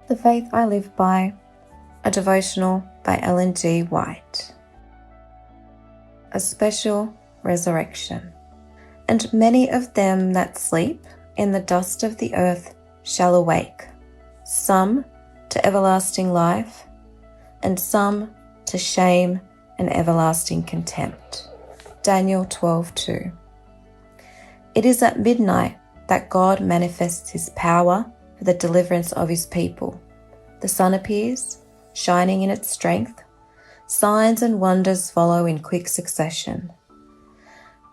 The Faith I Live By, a devotional by Ellen G. White. A special resurrection. And many of them that sleep in the dust of the earth shall awake, some to everlasting life, and some to shame and everlasting contempt. Daniel 12:2. It is at midnight that God manifests his power for the deliverance of his people. The sun appears, shining in its strength. Signs and wonders follow in quick succession.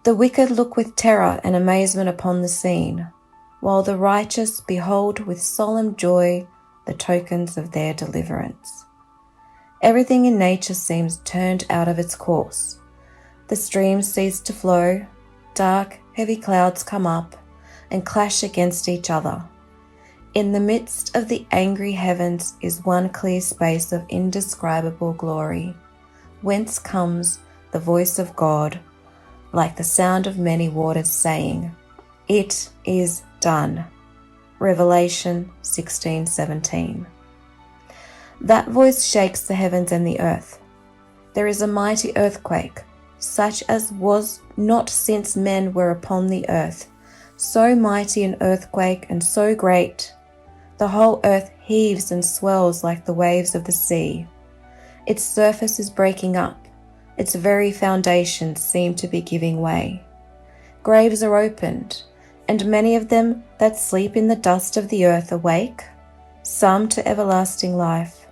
The wicked look with terror and amazement upon the scene, while the righteous behold with solemn joy the tokens of their deliverance. Everything in nature seems turned out of its course. The streams cease to flow, dark, heavy clouds come up and clash against each other. In the midst of the angry heavens is one clear space of indescribable glory, whence comes the voice of God, like the sound of many waters, saying, "It is done." Revelation 16:17. That voice shakes the heavens and the earth. There is a mighty earthquake, such as was not since men were upon the earth, so mighty an earthquake and so great. The whole earth heaves and swells like the waves of the sea. Its surface is breaking up. Its very foundations seem to be giving way. Graves are opened, and many of them that sleep in the dust of the earth awake, some to everlasting life,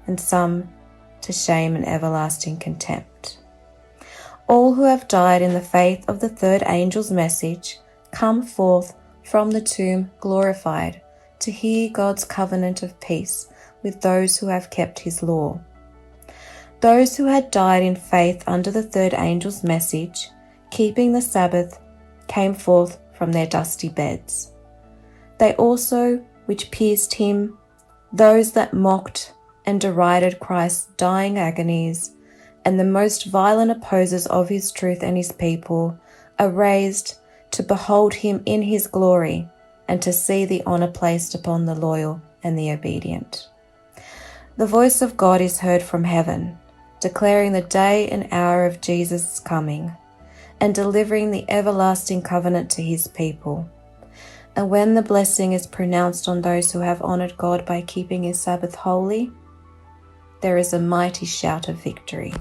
and some to shame and everlasting contempt. All who have died in the faith of the third angel's message come forth from the tomb glorified to hear God's covenant of peace with those who have kept his law. Those who had died in faith under the third angel's message, keeping the Sabbath, came forth from their dusty beds. They also which pierced him, those that mocked and derided Christ's dying agonies, and the most violent opposers of his truth and his people, are raised to behold him in his glory and to see the honor placed upon the loyal and the obedient. The voice of God is heard from heaven, declaring the day and hour of Jesus' coming, and delivering the everlasting covenant to his people. And when the blessing is pronounced on those who have honored God by keeping his Sabbath holy, there is a mighty shout of victory.